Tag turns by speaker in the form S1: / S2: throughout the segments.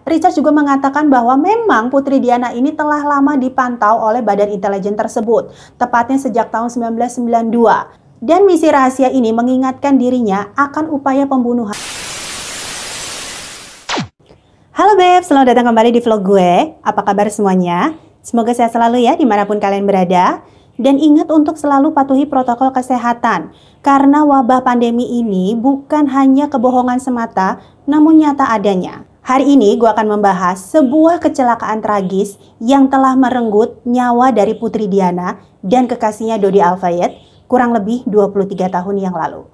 S1: Richard juga mengatakan bahwa memang Putri Diana ini telah lama dipantau oleh Badan Intelijen tersebut, tepatnya sejak tahun 1992. Dan misi rahasia ini mengingatkan dirinya akan upaya pembunuhan. Halo Beb, selamat datang kembali di vlog gue. Apa kabar semuanya? Semoga sehat selalu ya dimanapun kalian berada. Dan ingat untuk selalu patuhi protokol kesehatan. Karena wabah pandemi ini bukan hanya kebohongan semata, namun nyata adanya. Hari ini gue akan membahas sebuah kecelakaan tragis yang telah merenggut nyawa dari Putri Diana dan kekasihnya Dodi Al-Fayed kurang lebih 23 tahun yang lalu.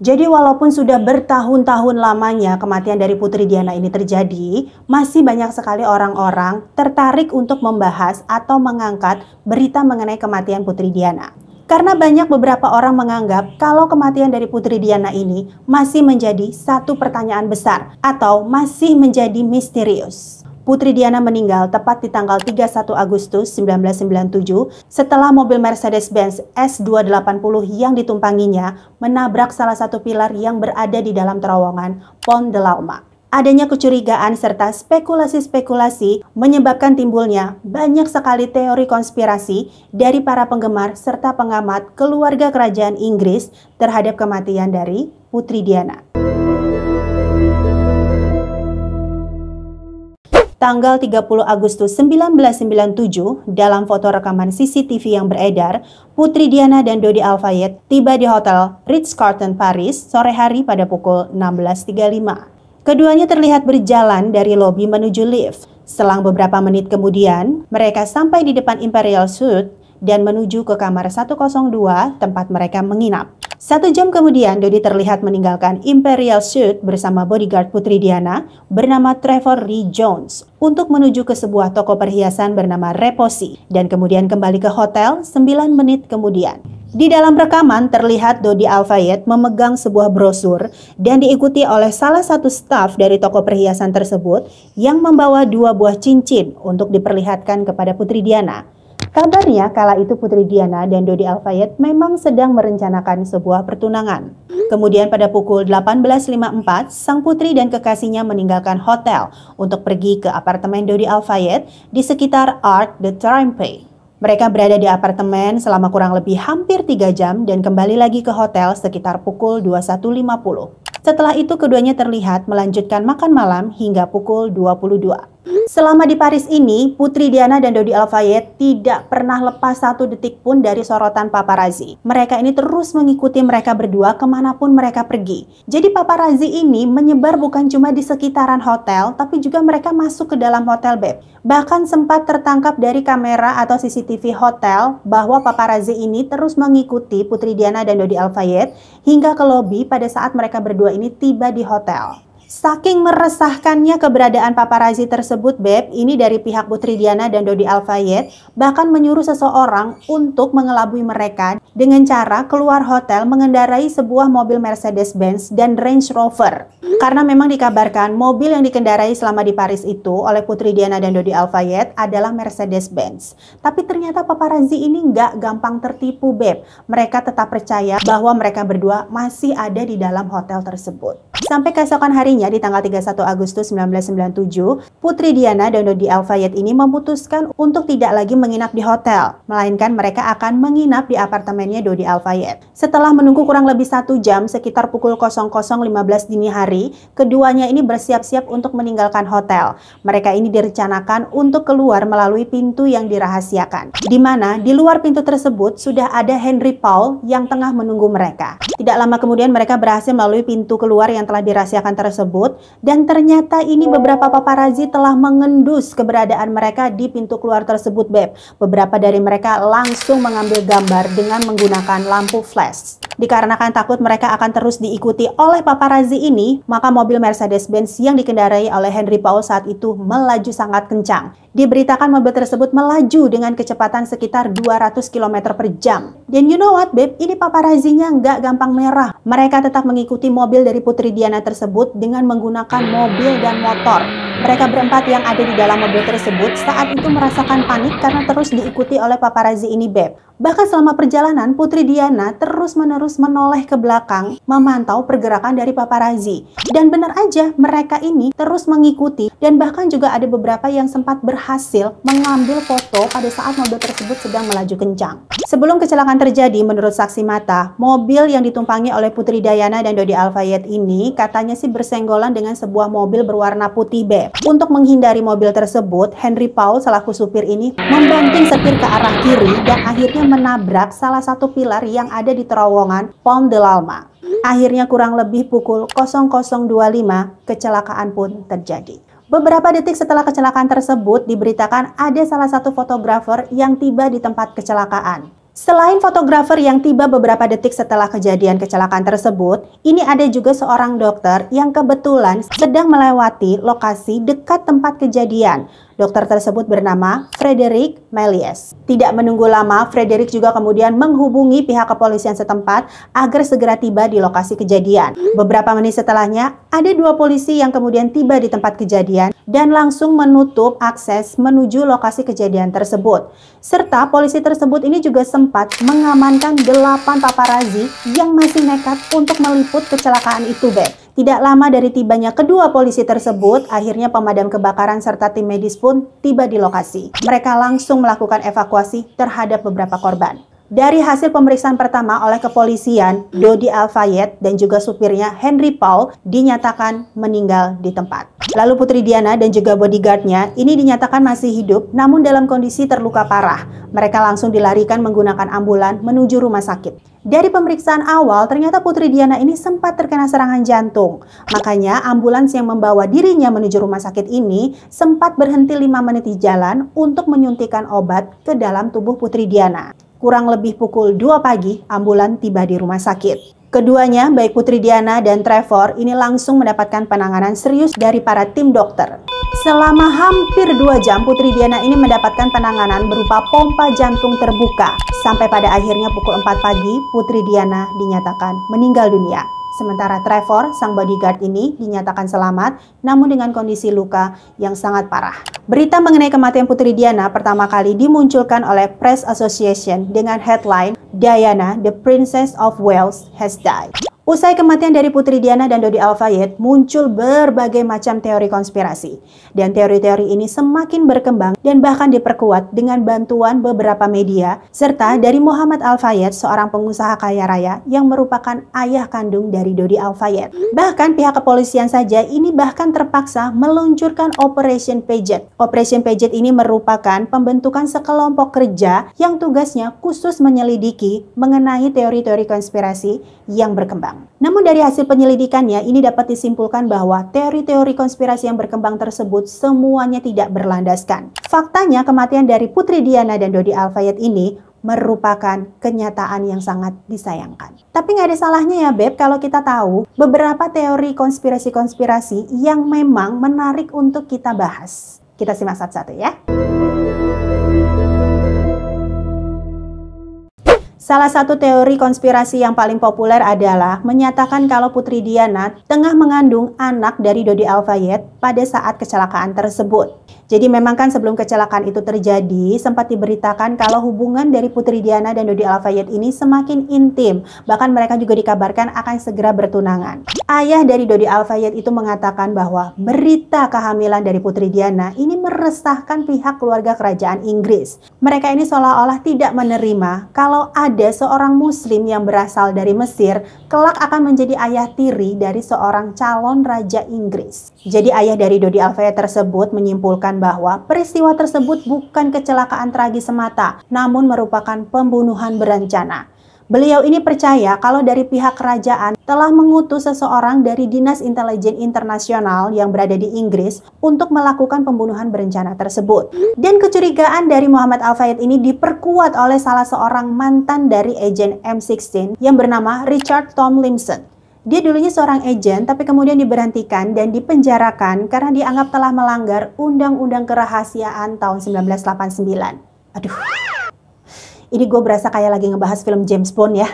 S1: Jadi walaupun sudah bertahun-tahun lamanya kematian dari Putri Diana ini terjadi, masih banyak sekali orang-orang tertarik untuk membahas atau mengangkat berita mengenai kematian Putri Diana. Karena banyak beberapa orang menganggap kalau kematian dari Putri Diana ini masih menjadi satu pertanyaan besar atau masih menjadi misterius. Putri Diana meninggal tepat di tanggal 31 Agustus 1997 setelah mobil Mercedes-Benz S280 yang ditumpanginya menabrak salah satu pilar yang berada di dalam terowongan Pont de l'Alma. Adanya kecurigaan serta spekulasi-spekulasi menyebabkan timbulnya banyak sekali teori konspirasi dari para penggemar serta pengamat keluarga kerajaan Inggris terhadap kematian dari Putri Diana. Tanggal 30 Agustus 1997, dalam foto rekaman CCTV yang beredar, Putri Diana dan Dodi Al-Fayed tiba di Hotel Ritz-Carlton Paris sore hari pada pukul 16.35. Keduanya terlihat berjalan dari lobi menuju lift. Selang beberapa menit kemudian, mereka sampai di depan Imperial Suite dan menuju ke kamar 102 tempat mereka menginap. 1 jam kemudian, Dodi terlihat meninggalkan Imperial Suite bersama bodyguard Putri Diana bernama Trevor Lee Jones untuk menuju ke sebuah toko perhiasan bernama Repossi dan kemudian kembali ke hotel 9 menit kemudian. Di dalam rekaman terlihat Dodi Al-Fayed memegang sebuah brosur dan diikuti oleh salah satu staf dari toko perhiasan tersebut yang membawa 2 buah cincin untuk diperlihatkan kepada Putri Diana. Kabarnya kala itu Putri Diana dan Dodi Al-Fayed memang sedang merencanakan sebuah pertunangan. Kemudian pada pukul 18.54, sang putri dan kekasihnya meninggalkan hotel untuk pergi ke apartemen Dodi Al-Fayed di sekitar Arc de Triomphe. Mereka berada di apartemen selama kurang lebih hampir 3 jam dan kembali lagi ke hotel sekitar pukul 21.50. Setelah itu keduanya terlihat melanjutkan makan malam hingga pukul 22. Selama di Paris ini, Putri Diana dan Dodi Al-Fayed tidak pernah lepas satu detik pun dari sorotan paparazzi. Mereka ini terus mengikuti mereka berdua kemanapun mereka pergi. Jadi paparazzi ini menyebar bukan cuma di sekitaran hotel, tapi juga mereka masuk ke dalam hotel, Beb. Bahkan sempat tertangkap dari kamera atau CCTV hotel bahwa paparazzi ini terus mengikuti Putri Diana dan Dodi Al-Fayed hingga ke lobi pada saat mereka berdua ini tiba di hotel. Saking meresahkannya keberadaan paparazzi tersebut, Beb, ini dari pihak Putri Diana dan Dodi Al-Fayed bahkan menyuruh seseorang untuk mengelabui mereka dengan cara keluar hotel mengendarai sebuah mobil Mercedes-Benz dan Range Rover. Karena memang dikabarkan mobil yang dikendarai selama di Paris itu oleh Putri Diana dan Dodi Al-Fayed adalah Mercedes-Benz. Tapi ternyata paparazzi ini nggak gampang tertipu, Beb. Mereka tetap percaya bahwa mereka berdua masih ada di dalam hotel tersebut. Sampai keesokan harinya di tanggal 31 Agustus 1997, Putri Diana dan Dodi Al-Fayed ini memutuskan untuk tidak lagi menginap di hotel, melainkan mereka akan menginap di apartemennya Dodi Al-Fayed. Setelah menunggu kurang lebih 1 jam, sekitar pukul 00.15 dini hari, keduanya ini bersiap-siap untuk meninggalkan hotel. Mereka ini direncanakan untuk keluar melalui pintu yang dirahasiakan, di mana di luar pintu tersebut sudah ada Henry Paul yang tengah menunggu mereka. Tidak lama kemudian mereka berhasil melalui pintu keluar yang telah dirahasiakan tersebut, dan ternyata ini beberapa paparazzi telah mengendus keberadaan mereka di pintu keluar tersebut, Beb. Beberapa dari mereka langsung mengambil gambar dengan menggunakan lampu flash. Dikarenakan takut mereka akan terus diikuti oleh paparazzi ini, maka mobil Mercedes-Benz yang dikendarai oleh Henry Paul saat itu melaju sangat kencang. Diberitakan mobil tersebut melaju dengan kecepatan sekitar 200 km per jam. Dan you know what, Beb? Ini paparazzinya nggak gampang merah. Mereka tetap mengikuti mobil dari Putri Diana tersebut dengan menggunakan mobil dan motor. Mereka berempat yang ada di dalam mobil tersebut saat itu merasakan panik karena terus diikuti oleh paparazzi ini, Beb. Bahkan selama perjalanan, Putri Diana terus-menerus terus menoleh ke belakang memantau pergerakan dari paparazzi. Dan benar aja, mereka ini terus mengikuti dan bahkan juga ada beberapa yang sempat berhasil mengambil foto pada saat mobil tersebut sedang melaju kencang. Sebelum kecelakaan terjadi, menurut saksi mata, mobil yang ditumpangi oleh Putri Diana dan Dodi Al-Fayed ini katanya sih bersenggolan dengan sebuah mobil berwarna putih beige. Untuk menghindari mobil tersebut, Henry Paul selaku supir ini membanting setir ke arah kiri dan akhirnya menabrak salah satu pilar yang ada di terowongan Pont de l'Alma. Akhirnya kurang lebih pukul 00.25, kecelakaan pun terjadi. Beberapa detik setelah kecelakaan tersebut, diberitakan ada salah satu fotografer yang tiba di tempat kecelakaan. Selain fotografer yang tiba beberapa detik setelah kejadian kecelakaan tersebut, ini ada juga seorang dokter yang kebetulan sedang melewati lokasi dekat tempat kejadian. Dokter tersebut bernama Frederick Melies. Tidak menunggu lama, Frederick juga kemudian menghubungi pihak kepolisian setempat agar segera tiba di lokasi kejadian. Beberapa menit setelahnya, ada 2 polisi yang kemudian tiba di tempat kejadian dan langsung menutup akses menuju lokasi kejadian tersebut. Serta polisi tersebut ini juga sempat mengamankan 8 paparazzi yang masih nekat untuk meliput kecelakaan itu, Beb. Tidak lama dari tibanya kedua polisi tersebut, akhirnya pemadam kebakaran serta tim medis pun tiba di lokasi. Mereka langsung melakukan evakuasi terhadap beberapa korban. Dari hasil pemeriksaan pertama oleh kepolisian, Dodi Al-Fayed dan juga supirnya Henry Paul dinyatakan meninggal di tempat. Lalu Putri Diana dan juga bodyguardnya ini dinyatakan masih hidup namun dalam kondisi terluka parah. Mereka langsung dilarikan menggunakan ambulan menuju rumah sakit. Dari pemeriksaan awal, ternyata Putri Diana ini sempat terkena serangan jantung. Makanya ambulans yang membawa dirinya menuju rumah sakit ini sempat berhenti 5 menit di jalan untuk menyuntikkan obat ke dalam tubuh Putri Diana. Kurang lebih pukul 2 pagi, ambulan tiba di rumah sakit. Keduanya, baik Putri Diana dan Trevor, ini langsung mendapatkan penanganan serius dari para tim dokter. Selama hampir 2 jam, Putri Diana ini mendapatkan penanganan berupa pompa jantung terbuka. Sampai pada akhirnya pukul 4 pagi, Putri Diana dinyatakan meninggal dunia. Sementara Trevor, sang bodyguard ini, dinyatakan selamat, namun dengan kondisi luka yang sangat parah. Berita mengenai kematian Putri Diana pertama kali dimunculkan oleh Press Association dengan headline, "Diana, the Princess of Wales, has died." Usai kematian dari Putri Diana dan Dodi Al-Fayed, muncul berbagai macam teori konspirasi. Dan teori-teori ini semakin berkembang dan bahkan diperkuat dengan bantuan beberapa media, serta dari Muhammad Al-Fayed, seorang pengusaha kaya raya yang merupakan ayah kandung dari Dodi Al-Fayed. Bahkan pihak kepolisian saja ini bahkan terpaksa meluncurkan Operation Paget. Operation Paget ini merupakan pembentukan sekelompok kerja yang tugasnya khusus menyelidiki mengenai teori-teori konspirasi yang berkembang. Namun dari hasil penyelidikannya ini dapat disimpulkan bahwa teori-teori konspirasi yang berkembang tersebut semuanya tidak berlandaskan. Faktanya kematian dari Putri Diana dan Dodi Al-Fayed ini merupakan kenyataan yang sangat disayangkan. Tapi nggak ada salahnya ya Beb kalau kita tahu beberapa teori konspirasi-konspirasi yang memang menarik untuk kita bahas. Kita simak satu-satu ya. Salah satu teori konspirasi yang paling populer adalah menyatakan kalau Putri Diana tengah mengandung anak dari Dodi Al-Fayed pada saat kecelakaan tersebut. Jadi memang kan sebelum kecelakaan itu terjadi, sempat diberitakan kalau hubungan dari Putri Diana dan Dodi Al-Fayed ini semakin intim. Bahkan mereka juga dikabarkan akan segera bertunangan. Ayah dari Dodi Al-Fayed itu mengatakan bahwa berita kehamilan dari Putri Diana ini meresahkan pihak keluarga kerajaan Inggris. Mereka ini seolah-olah tidak menerima kalau ada seorang muslim yang berasal dari Mesir kelak akan menjadi ayah tiri dari seorang calon raja Inggris. Jadi ayah dari Dodi Al-Fayed tersebut menyimpulkan bahwa peristiwa tersebut bukan kecelakaan tragis semata, namun merupakan pembunuhan berencana. Beliau ini percaya kalau dari pihak kerajaan telah mengutus seseorang dari Dinas Intelijen Internasional yang berada di Inggris untuk melakukan pembunuhan berencana tersebut. Dan kecurigaan dari Muhammad Al-Fayed ini diperkuat oleh salah seorang mantan dari agen M16 yang bernama Richard Tomlinson. Dia dulunya seorang agen tapi kemudian diberhentikan dan dipenjarakan karena dianggap telah melanggar Undang-Undang Kerahasiaan tahun 1989. Aduh. Ini gue berasa kayak lagi ngebahas film James Bond ya.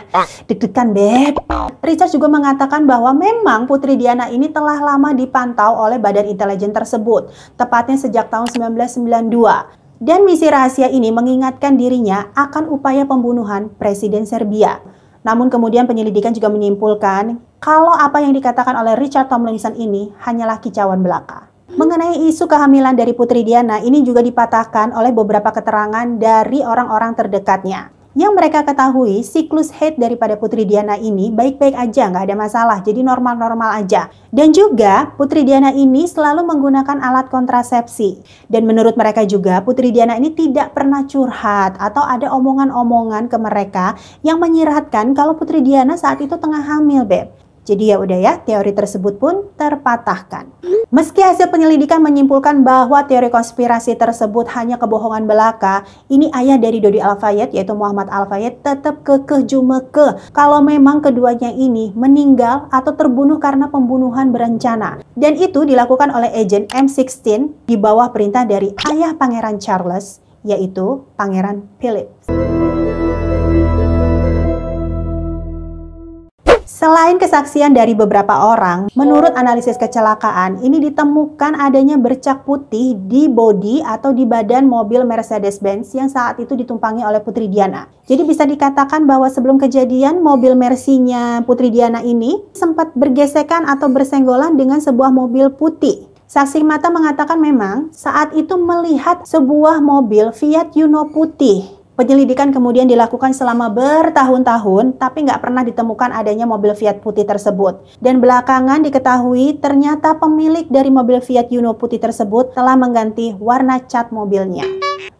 S1: Deg-degan, Beb. Richard juga mengatakan bahwa memang Putri Diana ini telah lama dipantau oleh badan intelijen tersebut. Tepatnya sejak tahun 1992. Dan misi rahasia ini mengingatkan dirinya akan upaya pembunuhan Presiden Serbia. Namun kemudian penyelidikan juga menyimpulkan kalau apa yang dikatakan oleh Richard Tomlinson ini hanyalah kicauan belaka. Mengenai isu kehamilan dari Putri Diana ini juga dipatahkan oleh beberapa keterangan dari orang-orang terdekatnya. Yang mereka ketahui, siklus haid daripada Putri Diana ini baik-baik aja, nggak ada masalah, jadi normal-normal aja. Dan juga Putri Diana ini selalu menggunakan alat kontrasepsi. Dan menurut mereka juga, Putri Diana ini tidak pernah curhat atau ada omongan-omongan ke mereka yang menyiratkan kalau Putri Diana saat itu tengah hamil, Beb. Jadi ya udah ya, teori tersebut pun terpatahkan. Meski hasil penyelidikan menyimpulkan bahwa teori konspirasi tersebut hanya kebohongan belaka, ini ayah dari Dodi Al-Fayed yaitu Muhammad Al-Fayed tetap kekeh jumeke kalau memang keduanya ini meninggal atau terbunuh karena pembunuhan berencana. Dan itu dilakukan oleh agen M16 di bawah perintah dari ayah Pangeran Charles, yaitu Pangeran Philip. Selain kesaksian dari beberapa orang, menurut analisis kecelakaan, ini ditemukan adanya bercak putih di bodi atau di badan mobil Mercedes-Benz yang saat itu ditumpangi oleh Putri Diana. Jadi bisa dikatakan bahwa sebelum kejadian, mobil Mercy-nya Putri Diana ini sempat bergesekan atau bersenggolan dengan sebuah mobil putih. Saksi mata mengatakan memang saat itu melihat sebuah mobil Fiat Uno putih. Penyelidikan kemudian dilakukan selama bertahun-tahun, tapi nggak pernah ditemukan adanya mobil Fiat putih tersebut. Dan belakangan diketahui ternyata pemilik dari mobil Fiat Uno putih tersebut telah mengganti warna cat mobilnya.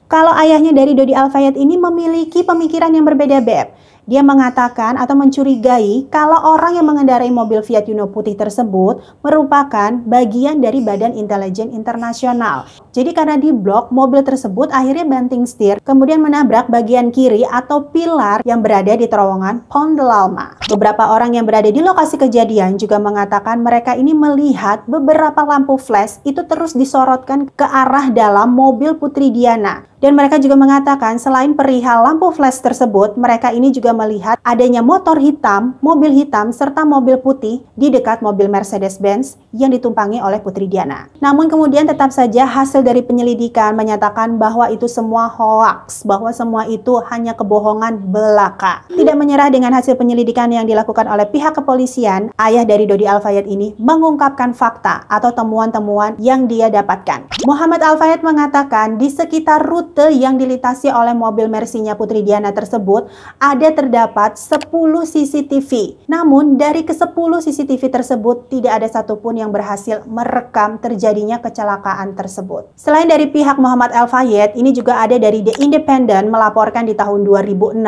S1: Kalau ayahnya dari Dodi Al-Fayed ini memiliki pemikiran yang berbeda, Beb. Dia mengatakan atau mencurigai kalau orang yang mengendarai mobil Fiat Uno putih tersebut merupakan bagian dari Badan Intelijen Internasional. Jadi karena diblok, mobil tersebut akhirnya banting setir, kemudian menabrak bagian kiri atau pilar yang berada di terowongan Pont de l'Alma. Beberapa orang yang berada di lokasi kejadian juga mengatakan mereka ini melihat beberapa lampu flash itu terus disorotkan ke arah dalam mobil Putri Diana. Dan mereka juga mengatakan selain perihal lampu flash tersebut, mereka ini juga melihat adanya motor hitam, mobil hitam, serta mobil putih di dekat mobil Mercedes-Benz yang ditumpangi oleh Putri Diana. Namun kemudian tetap saja hasil dari penyelidikan menyatakan bahwa itu semua hoaks, bahwa semua itu hanya kebohongan belaka. Tidak menyerah dengan hasil penyelidikan yang dilakukan oleh pihak kepolisian, ayah dari Dodi Al-Fayed ini mengungkapkan fakta atau temuan-temuan yang dia dapatkan. Muhammad Al-Fayed mengatakan di sekitar rute yang dilintasi oleh mobil Mercy-nya Putri Diana tersebut ada terdapat 10 CCTV. Namun dari ke-10 CCTV tersebut tidak ada satupun yang berhasil merekam terjadinya kecelakaan tersebut. Selain dari pihak Muhammad Al-Fayed, ini juga ada dari The Independent melaporkan di tahun 2006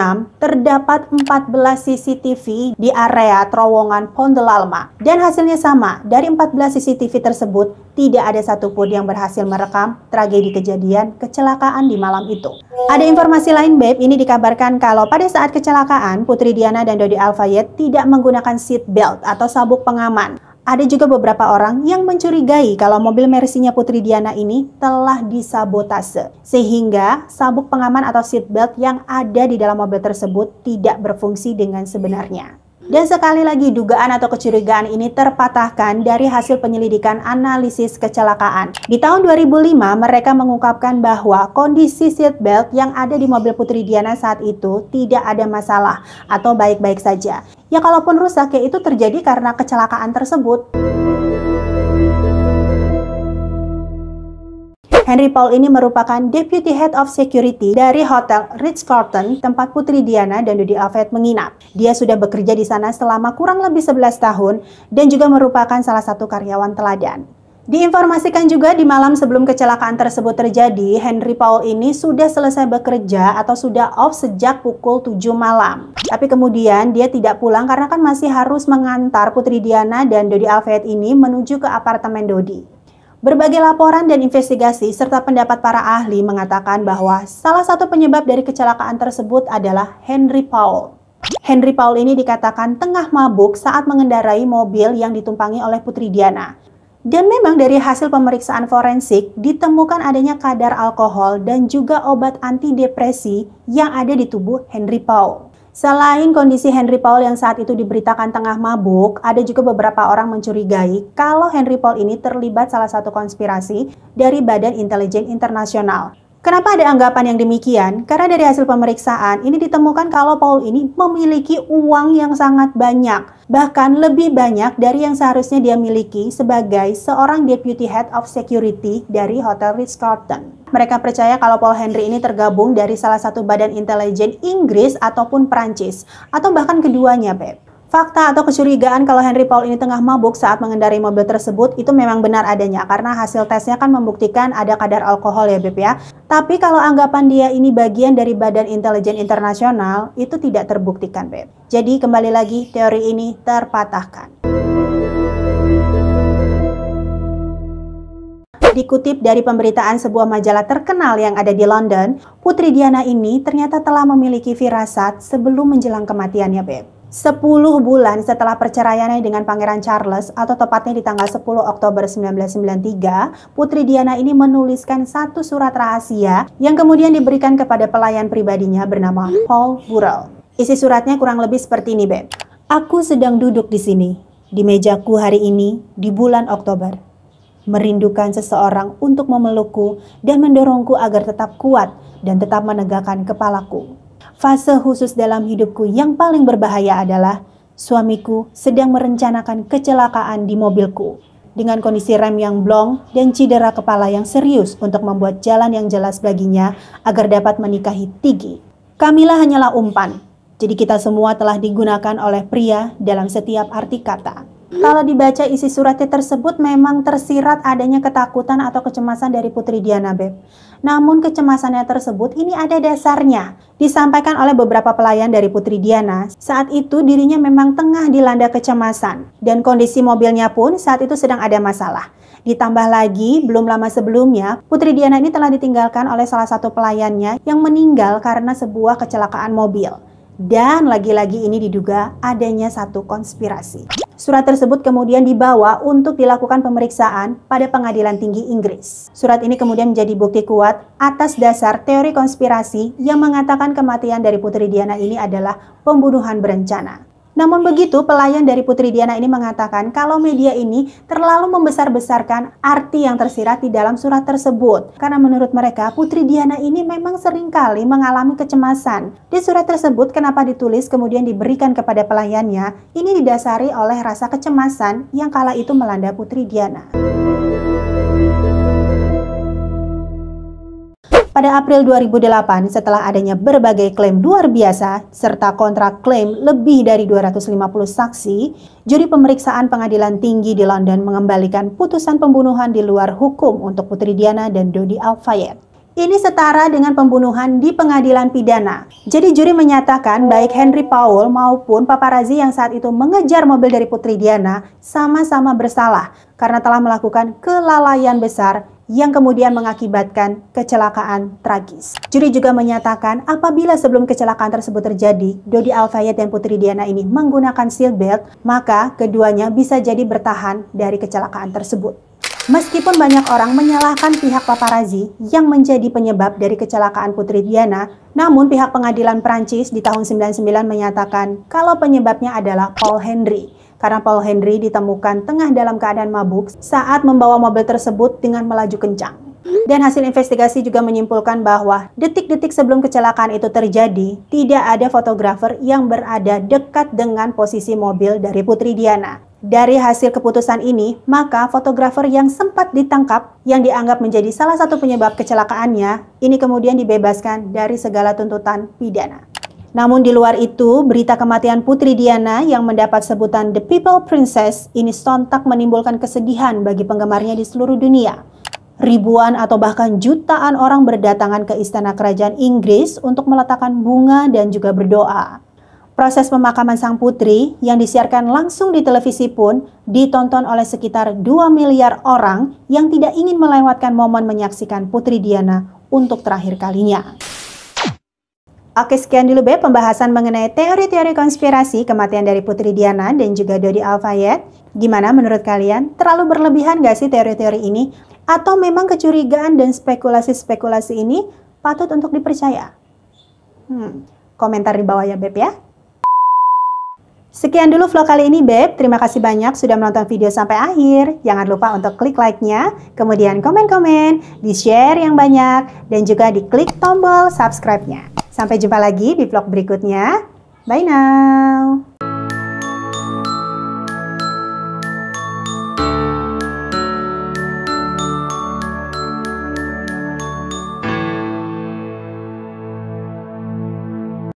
S1: terdapat 14 CCTV di area terowongan Pont de l'Alma. Dan hasilnya sama, dari 14 CCTV tersebut tidak ada satupun yang berhasil merekam tragedi kejadian kecelakaan di malam itu. Ada informasi lain, Beb, ini dikabarkan kalau pada saat kecelakaan, Putri Diana dan Dodi Al-Fayed tidak menggunakan seat belt atau sabuk pengaman. Ada juga beberapa orang yang mencurigai kalau mobil Mercy-nya Putri Diana ini telah disabotase, sehingga sabuk pengaman atau seat belt yang ada di dalam mobil tersebut tidak berfungsi dengan sebenarnya. Dan sekali lagi dugaan atau kecurigaan ini terpatahkan dari hasil penyelidikan analisis kecelakaan. Di tahun 2005 mereka mengungkapkan bahwa kondisi seatbelt yang ada di mobil Putri Diana saat itu tidak ada masalah atau baik-baik saja. Ya kalaupun rusak ya itu terjadi karena kecelakaan tersebut. Henry Paul ini merupakan Deputy Head of Security dari Hotel Ritz-Carlton, tempat Putri Diana dan Dodi Al-Fayed menginap. Dia sudah bekerja di sana selama kurang lebih 11 tahun dan juga merupakan salah satu karyawan teladan. Diinformasikan juga di malam sebelum kecelakaan tersebut terjadi, Henry Paul ini sudah selesai bekerja atau sudah off sejak pukul 7 malam. Tapi kemudian dia tidak pulang karena kan masih harus mengantar Putri Diana dan Dodi Al-Fayed ini menuju ke apartemen Dodi. Berbagai laporan dan investigasi serta pendapat para ahli mengatakan bahwa salah satu penyebab dari kecelakaan tersebut adalah Henry Paul. Henry Paul ini dikatakan tengah mabuk saat mengendarai mobil yang ditumpangi oleh Putri Diana. Dan memang dari hasil pemeriksaan forensik ditemukan adanya kadar alkohol dan juga obat antidepresi yang ada di tubuh Henry Paul. Selain kondisi Henry Paul yang saat itu diberitakan tengah mabuk, ada juga beberapa orang mencurigai kalau Henry Paul ini terlibat salah satu konspirasi dari Badan Intelijen Internasional. Kenapa ada anggapan yang demikian? Karena dari hasil pemeriksaan ini ditemukan kalau Paul ini memiliki uang yang sangat banyak. Bahkan lebih banyak dari yang seharusnya dia miliki sebagai seorang Deputy Head of Security dari Hotel Ritz-Carlton. Mereka percaya kalau Paul Henry ini tergabung dari salah satu badan intelijen Inggris ataupun Prancis, atau bahkan keduanya, Beb. Fakta atau kecurigaan kalau Henry Paul ini tengah mabuk saat mengendarai mobil tersebut itu memang benar adanya karena hasil tesnya kan membuktikan ada kadar alkohol ya Beb ya. Tapi kalau anggapan dia ini bagian dari Badan Intelijen Internasional itu tidak terbuktikan Beb. Jadi kembali lagi teori ini terpatahkan. Dikutip dari pemberitaan sebuah majalah terkenal yang ada di London, Putri Diana ini ternyata telah memiliki firasat sebelum menjelang kematiannya Beb. 10 bulan setelah perceraiannya dengan Pangeran Charles atau tepatnya di tanggal 10 Oktober 1993, Putri Diana ini menuliskan satu surat rahasia yang kemudian diberikan kepada pelayan pribadinya bernama Paul Burrell. Isi suratnya kurang lebih seperti ini, Beb. Aku sedang duduk di sini, di mejaku hari ini, di bulan Oktober. Merindukan seseorang untuk memelukku dan mendorongku agar tetap kuat dan tetap menegakkan kepalaku. Fase khusus dalam hidupku yang paling berbahaya adalah suamiku sedang merencanakan kecelakaan di mobilku dengan kondisi rem yang blong dan cedera kepala yang serius untuk membuat jalan yang jelas baginya agar dapat menikahi Tiggy. Kamilah hanyalah umpan, jadi kita semua telah digunakan oleh pria dalam setiap arti kata. Kalau dibaca isi suratnya tersebut memang tersirat adanya ketakutan atau kecemasan dari Putri Diana, Beb. Namun kecemasannya tersebut ini ada dasarnya. Disampaikan oleh beberapa pelayan dari Putri Diana, saat itu dirinya memang tengah dilanda kecemasan. Dan kondisi mobilnya pun saat itu sedang ada masalah. Ditambah lagi, belum lama sebelumnya, Putri Diana ini telah ditinggalkan oleh salah satu pelayannya yang meninggal karena sebuah kecelakaan mobil. Dan lagi-lagi ini diduga adanya satu konspirasi. Surat tersebut kemudian dibawa untuk dilakukan pemeriksaan pada Pengadilan Tinggi Inggris. Surat ini kemudian menjadi bukti kuat atas dasar teori konspirasi yang mengatakan kematian dari Putri Diana ini adalah pembunuhan berencana. Namun begitu, pelayan dari Putri Diana ini mengatakan kalau media ini terlalu membesar-besarkan arti yang tersirat di dalam surat tersebut. Karena menurut mereka, Putri Diana ini memang seringkali mengalami kecemasan. Di surat tersebut, kenapa ditulis kemudian diberikan kepada pelayannya, ini didasari oleh rasa kecemasan yang kala itu melanda Putri Diana. Pada April 2008, setelah adanya berbagai klaim luar biasa, serta kontrak klaim lebih dari 250 saksi, juri pemeriksaan Pengadilan Tinggi di London mengembalikan putusan pembunuhan di luar hukum untuk Putri Diana dan Dodi Al-Fayed. Ini setara dengan pembunuhan di pengadilan pidana. Jadi juri menyatakan baik Henry Paul maupun paparazzi yang saat itu mengejar mobil dari Putri Diana sama-sama bersalah karena telah melakukan kelalaian besar yang kemudian mengakibatkan kecelakaan tragis. Juri juga menyatakan apabila sebelum kecelakaan tersebut terjadi, Dodi Al-Fayed dan Putri Diana ini menggunakan seatbelt, maka keduanya bisa jadi bertahan dari kecelakaan tersebut. Meskipun banyak orang menyalahkan pihak paparazzi yang menjadi penyebab dari kecelakaan Putri Diana, namun pihak pengadilan Prancis di tahun 99 menyatakan kalau penyebabnya adalah Paul Henry. Karena Paul Henry ditemukan tengah dalam keadaan mabuk saat membawa mobil tersebut dengan melaju kencang. Dan hasil investigasi juga menyimpulkan bahwa detik-detik sebelum kecelakaan itu terjadi, tidak ada fotografer yang berada dekat dengan posisi mobil dari Putri Diana. Dari hasil keputusan ini, maka fotografer yang sempat ditangkap, yang dianggap menjadi salah satu penyebab kecelakaannya, ini kemudian dibebaskan dari segala tuntutan pidana. Namun di luar itu, berita kematian Putri Diana yang mendapat sebutan The People Princess ini sontak menimbulkan kesedihan bagi penggemarnya di seluruh dunia. Ribuan atau bahkan jutaan orang berdatangan ke istana kerajaan Inggris untuk meletakkan bunga dan juga berdoa. Proses pemakaman sang putri yang disiarkan langsung di televisi pun ditonton oleh sekitar 2 miliar orang yang tidak ingin melewatkan momen menyaksikan Putri Diana untuk terakhir kalinya. Oke, sekian dulu Beb pembahasan mengenai teori-teori konspirasi kematian dari Putri Diana dan juga Dodi Al-Fayed. Gimana menurut kalian? Terlalu berlebihan gak sih teori-teori ini? Atau memang kecurigaan dan spekulasi-spekulasi ini patut untuk dipercaya? Komentar di bawah ya Beb ya. Sekian dulu vlog kali ini, Beb. Terima kasih banyak sudah menonton video sampai akhir. Jangan lupa untuk klik like-nya, kemudian komen-komen, di-share yang banyak, dan juga diklik tombol subscribe-nya. Sampai jumpa lagi di vlog berikutnya. Bye now!